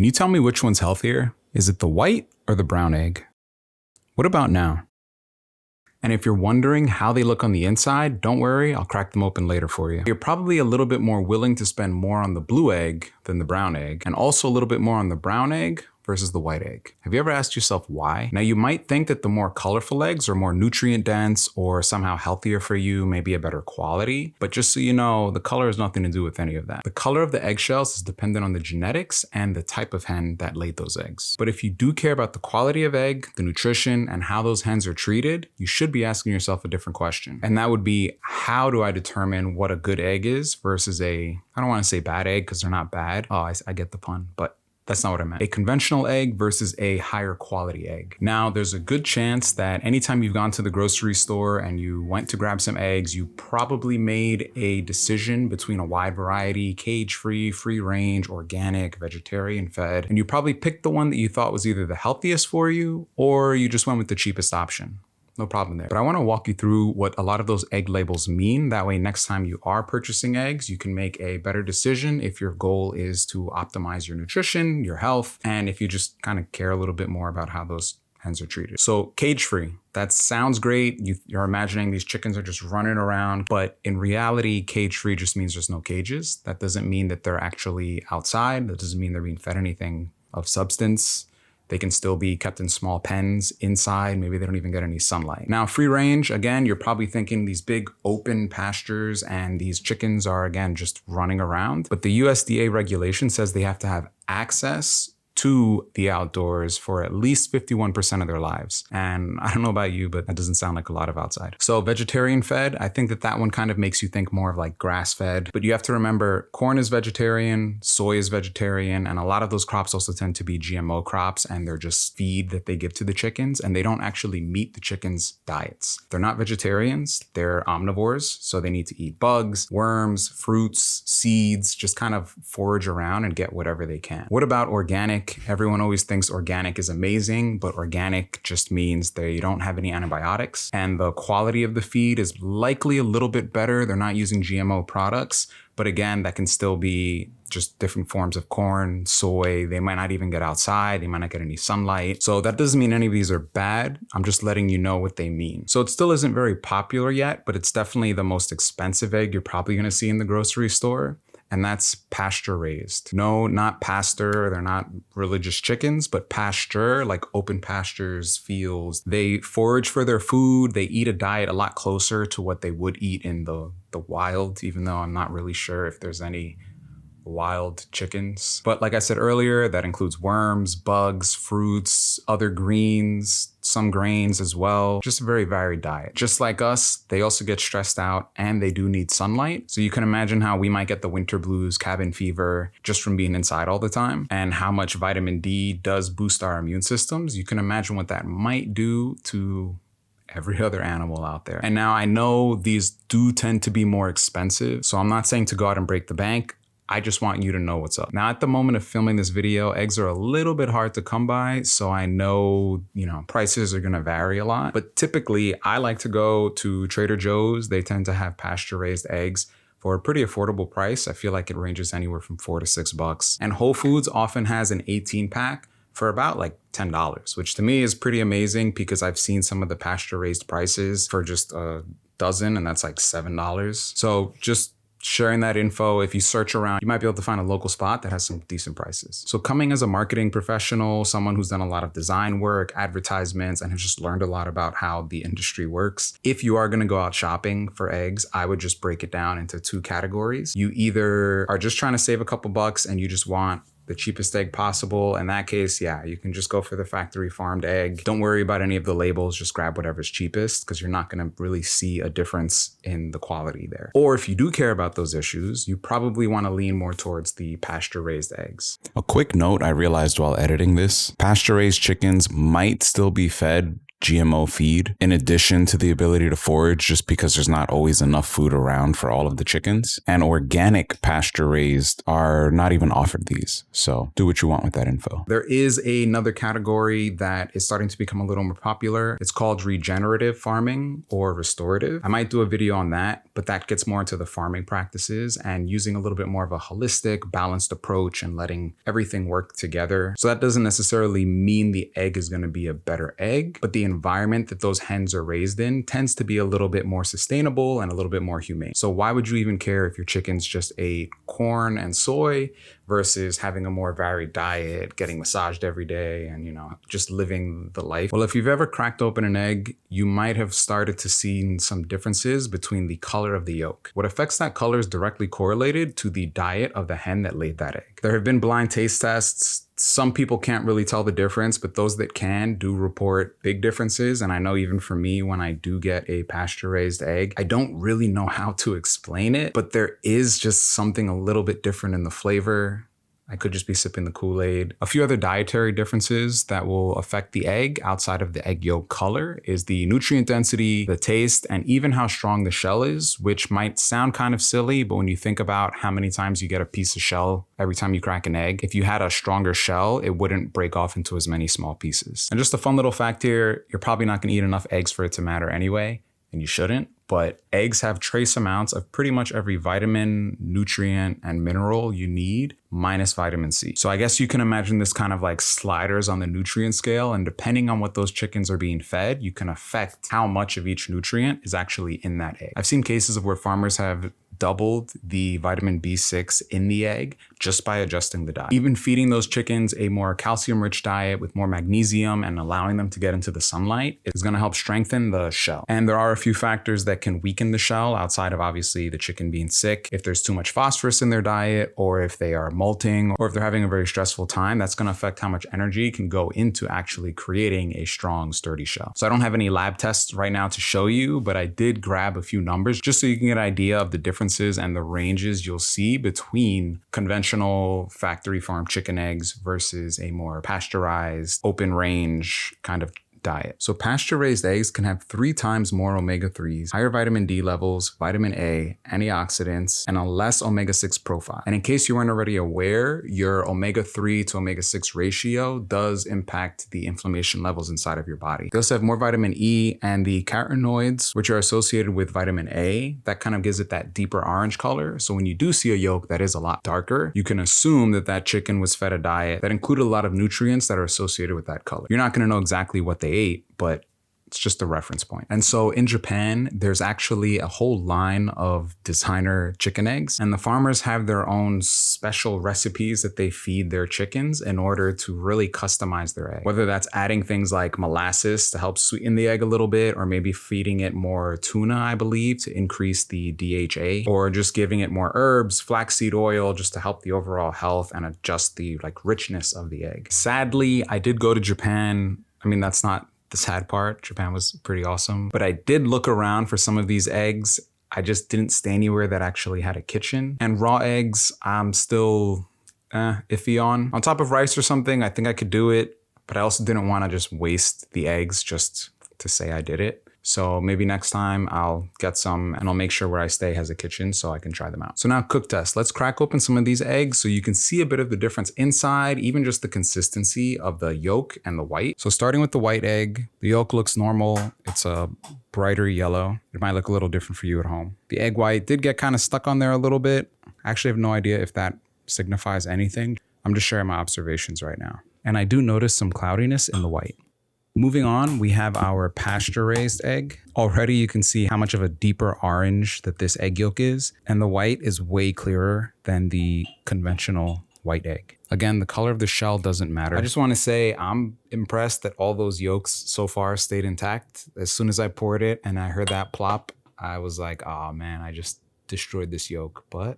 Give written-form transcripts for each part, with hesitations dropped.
Can you tell me which one's healthier? Is it the white or the brown egg? What about now? And if you're wondering how they look on the inside, don't worry, I'll crack them open later for you. You're probably a little bit more willing to spend more on the blue egg than the brown egg, and also a little bit more on the brown egg versus the white egg. Have you ever asked yourself why? Now, you might think that the more colorful eggs are more nutrient dense or somehow healthier for you, maybe a better quality. But just so you know, the color has nothing to do with any of that. The color of the eggshells is dependent on the genetics and the type of hen that laid those eggs. But if you do care about the quality of egg, the nutrition, and how those hens are treated, you should be asking yourself a different question. And that would be, how do I determine what a good egg is versus I don't want to say bad egg because they're not bad. Oh, I get the pun, but that's not what I meant. A conventional egg versus a higher quality egg. Now, there's a good chance that anytime you've gone to the grocery store and you went to grab some eggs, you probably made a decision between a wide variety, cage-free, free-range, organic, vegetarian-fed, and you probably picked the one that you thought was either the healthiest for you or you just went with the cheapest option. No problem there. But I want to walk you through what a lot of those egg labels mean. That way, next time you are purchasing eggs, you can make a better decision if your goal is to optimize your nutrition, your health, and if you just kind of care a little bit more about how those hens are treated. So cage-free, that sounds great. You're imagining these chickens are just running around, but in reality, cage-free just means there's no cages. That doesn't mean that they're actually outside. That doesn't mean they're being fed anything of substance. They can still be kept in small pens inside. Maybe they don't even get any sunlight. Now, free range, again, you're probably thinking these big open pastures and these chickens are, again, just running around. But the USDA regulation says they have to have access to the outdoors for at least 51% of their lives. And I don't know about you, but that doesn't sound like a lot of outside. So vegetarian fed, I think that one kind of makes you think more of like grass fed, but you have to remember corn is vegetarian, soy is vegetarian, and a lot of those crops also tend to be GMO crops and they're just feed that they give to the chickens and they don't actually meet the chickens' diets. They're not vegetarians, they're omnivores, so they need to eat bugs, worms, fruits, seeds, just kind of forage around and get whatever they can. What about organic? Everyone always thinks organic is amazing, but organic just means they don't have any antibiotics and the quality of the feed is likely a little bit better. They're not using GMO products, but again, that can still be just different forms of corn, soy. They might not even get outside. They might not get any sunlight. So that doesn't mean any of these are bad. I'm just letting you know what they mean. So it still isn't very popular yet, but it's definitely the most expensive egg you're probably going to see in the grocery store. And that's pasture-raised. No, not pasture. They're not religious chickens, but pasture, like open pastures, fields. They forage for their food. They eat a diet a lot closer to what they would eat in the wild, even though I'm not really sure if there's any wild chickens. But like I said earlier, that includes worms, bugs, fruits, other greens, some grains as well. Just a very varied diet. Just like us, they also get stressed out and they do need sunlight. So you can imagine how we might get the winter blues, cabin fever, just from being inside all the time, and how much vitamin D does boost our immune systems. You can imagine what that might do to every other animal out there. And now I know these do tend to be more expensive, so I'm not saying to go out and break the bank. I just want you to know what's up. Now, at the moment of filming this video, eggs are a little bit hard to come by. So I know, prices are going to vary a lot. But typically, I like to go to Trader Joe's. They tend to have pasture-raised eggs for a pretty affordable price. I feel like it ranges anywhere from $4 to $6. And Whole Foods often has an 18-pack for about like $10, which to me is pretty amazing because I've seen some of the pasture-raised prices for just a dozen, and that's like $7. So just sharing that info. If you search around, you might be able to find a local spot that has some decent prices. So coming as a marketing professional, someone who's done a lot of design work, advertisements, and has just learned a lot about how the industry works, if you are going to go out shopping for eggs, I would just break it down into two categories. You either are just trying to save a couple bucks and you just want the cheapest egg possible. In that case, yeah, you can just go for the factory farmed egg. Don't worry about any of the labels. Just grab whatever's cheapest because you're not going to really see a difference in the quality there. Or if you do care about those issues, you probably want to lean more towards the pasture-raised eggs. A quick note I realized while editing this, pasture-raised chickens might still be fed GMO feed, in addition to the ability to forage, just because there's not always enough food around for all of the chickens. And organic pasture-raised are not even offered these. So do what you want with that info. There is another category that is starting to become a little more popular. It's called regenerative farming or restorative. I might do a video on that, but that gets more into the farming practices and using a little bit more of a holistic, balanced approach and letting everything work together. So that doesn't necessarily mean the egg is going to be a better egg, but the environment that those hens are raised in tends to be a little bit more sustainable and a little bit more humane. So why would you even care if your chickens just ate corn and soy versus having a more varied diet, getting massaged every day and, just living the life? Well, if you've ever cracked open an egg, you might have started to see some differences between the color of the yolk. What affects that color is directly correlated to the diet of the hen that laid that egg. There have been blind taste tests. Some people can't really tell the difference, but those that can do report big differences. And I know even for me, when I do get a pasture-raised egg, I don't really know how to explain it, but there is just something a little bit different in the flavor. I could just be sipping the Kool-Aid. A few other dietary differences that will affect the egg outside of the egg yolk color is the nutrient density, the taste, and even how strong the shell is, which might sound kind of silly, but when you think about how many times you get a piece of shell every time you crack an egg, if you had a stronger shell, it wouldn't break off into as many small pieces. And just a fun little fact here, you're probably not gonna eat enough eggs for it to matter anyway, and you shouldn't. But eggs have trace amounts of pretty much every vitamin, nutrient, and mineral you need, minus vitamin C. So I guess you can imagine this kind of like sliders on the nutrient scale, and depending on what those chickens are being fed, you can affect how much of each nutrient is actually in that egg. I've seen cases of where farmers have doubled the vitamin B6 in the egg just by adjusting the diet. Even feeding those chickens a more calcium-rich diet with more magnesium and allowing them to get into the sunlight is going to help strengthen the shell. And there are a few factors that can weaken the shell outside of obviously the chicken being sick. If there's too much phosphorus in their diet, or if they are molting, or if they're having a very stressful time, that's going to affect how much energy can go into actually creating a strong, sturdy shell. So I don't have any lab tests right now to show you, but I did grab a few numbers just so you can get an idea of the differences and the ranges you'll see between conventional factory farm chicken eggs versus a more pasteurized, open range kind of diet. So pasture-raised eggs can have 3 times more omega-3s, higher vitamin D levels, vitamin A, antioxidants, and a less omega-6 profile. And in case you weren't already aware, your omega-3 to omega-6 ratio does impact the inflammation levels inside of your body. They also have more vitamin E and the carotenoids, which are associated with vitamin A. That kind of gives it that deeper orange color. So when you do see a yolk that is a lot darker, you can assume that that chicken was fed a diet that included a lot of nutrients that are associated with that color. You're not going to know exactly what they ate, but it's just a reference point. And so in Japan, there's actually a whole line of designer chicken eggs, and the farmers have their own special recipes that they feed their chickens in order to really customize their egg. Whether that's adding things like molasses to help sweeten the egg a little bit, or maybe feeding it more tuna, I believe, to increase the DHA, or just giving it more herbs, flaxseed oil, just to help the overall health and adjust the richness of the egg. Sadly, I did go to Japan. I mean, that's not the sad part. Japan was pretty awesome. But I did look around for some of these eggs. I just didn't stay anywhere that actually had a kitchen. And raw eggs, I'm still iffy on. On top of rice or something, I think I could do it. But I also didn't want to just waste the eggs just to say I did it. So maybe next time I'll get some and I'll make sure where I stay has a kitchen so I can try them out. So now cook test. Let's crack open some of these eggs so you can see a bit of the difference inside, even just the consistency of the yolk and the white. So starting with the white egg, the yolk looks normal. It's a brighter yellow. It might look a little different for you at home. The egg white did get kind of stuck on there a little bit. I actually have no idea if that signifies anything. I'm just sharing my observations right now. And I do notice some cloudiness in the white. Moving on, we have our pasture-raised egg. Already you can see how much of a deeper orange that this egg yolk is, and the white is way clearer than the conventional white egg. Again, the color of the shell doesn't matter. I just want to say I'm impressed that all those yolks so far stayed intact. As soon as I poured it and I heard that plop, I was like, oh man, I just destroyed this yolk, but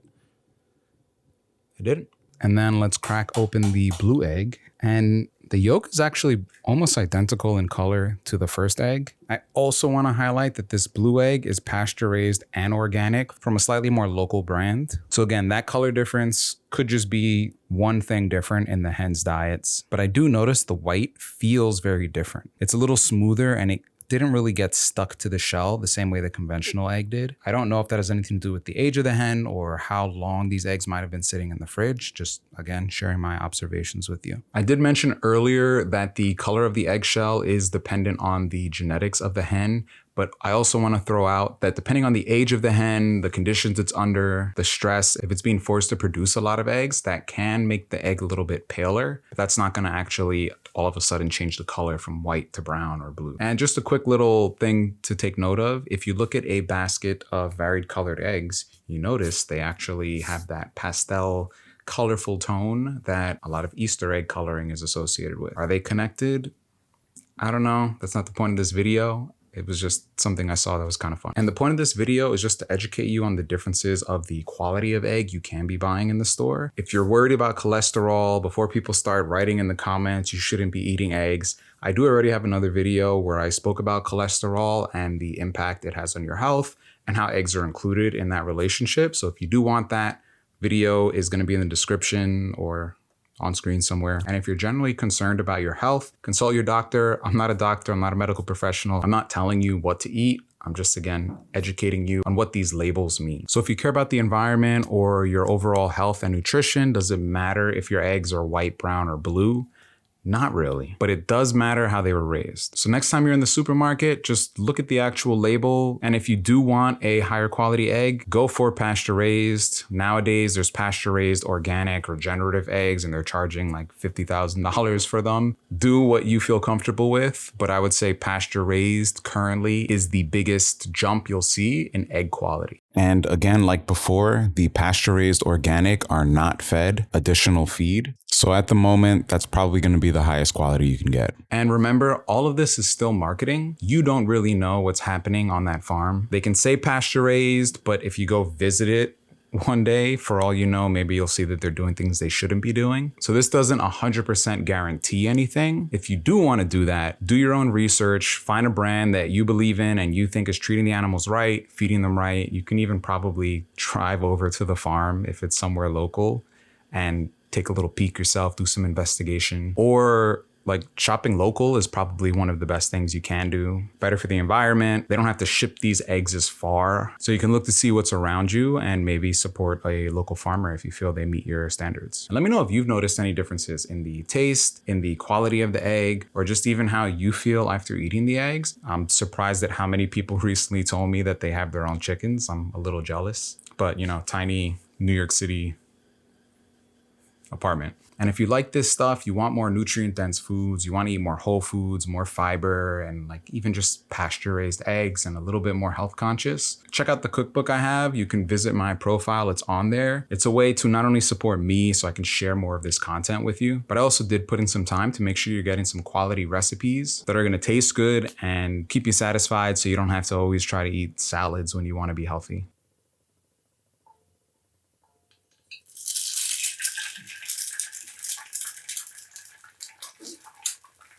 I didn't. And then let's crack open the blue egg. And The yolk is actually almost identical in color to the first egg. I also want to highlight that this blue egg is pasture-raised and organic from a slightly more local brand. So again, that color difference could just be one thing different in the hens' diets. But I do notice the white feels very different. It's a little smoother and it didn't really get stuck to the shell the same way the conventional egg did. I don't know if that has anything to do with the age of the hen or how long these eggs might have been sitting in the fridge. Just again, sharing my observations with you. I did mention earlier that the color of the eggshell is dependent on the genetics of the hen. But I also want to throw out that depending on the age of the hen, the conditions it's under, the stress, if it's being forced to produce a lot of eggs, that can make the egg a little bit paler. But that's not going to actually all of a sudden change the color from white to brown or blue. And just a quick little thing to take note of, if you look at a basket of varied colored eggs, you notice they actually have that pastel colorful tone that a lot of Easter egg coloring is associated with. Are they connected? I don't know. That's not the point of this video. It was just something I saw that was kind of fun. And the point of this video is just to educate you on the differences of the quality of egg you can be buying in the store. If you're worried about cholesterol, before people start writing in the comments, you shouldn't be eating eggs. I do already have another video where I spoke about cholesterol and the impact it has on your health and how eggs are included in that relationship. So if you do want that, video is going to be in the description or on screen somewhere. And if you're generally concerned about your health, consult your doctor. I'm not a doctor. I'm not a medical professional. I'm not telling you what to eat. I'm just, again, educating you on what these labels mean. So if you care about the environment or your overall health and nutrition, does it matter if your eggs are white, brown, or blue? Not really, but it does matter how they were raised. So next time you're in the supermarket, just look at the actual label. And if you do want a higher quality egg, go for pasture-raised. Nowadays, there's pasture-raised organic regenerative eggs, and they're charging like $50,000 for them. Do what you feel comfortable with, but I would say pasture-raised currently is the biggest jump you'll see in egg quality. And again, like before, the pasture-raised organic are not fed additional feed. So at the moment, that's probably going to be the highest quality you can get. And remember, all of this is still marketing. You don't really know what's happening on that farm. They can say pasture-raised, but if you go visit it one day, for all you know, maybe you'll see that they're doing things they shouldn't be doing. So this doesn't 100% guarantee anything. If you do want to do that, do your own research, find a brand that you believe in and you think is treating the animals right, feeding them right. You can even probably drive over to the farm if it's somewhere local and take a little peek yourself, do some investigation. Or like shopping local is probably one of the best things you can do. Better for the environment. They don't have to ship these eggs as far. So you can look to see what's around you and maybe support a local farmer if you feel they meet your standards. And let me know if you've noticed any differences in the taste, in the quality of the egg, or just even how you feel after eating the eggs. I'm surprised at how many people recently told me that they have their own chickens. I'm a little jealous, but you know, tiny New York City apartment. And if you like this stuff, you want more nutrient dense foods, you want to eat more whole foods, more fiber, and like even just pasture raised eggs and a little bit more health conscious, check out the cookbook I have. You can visit my profile. It's on there. It's a way to not only support me so I can share more of this content with you, but I also did put in some time to make sure you're getting some quality recipes that are going to taste good and keep you satisfied so you don't have to always try to eat salads when you want to be healthy.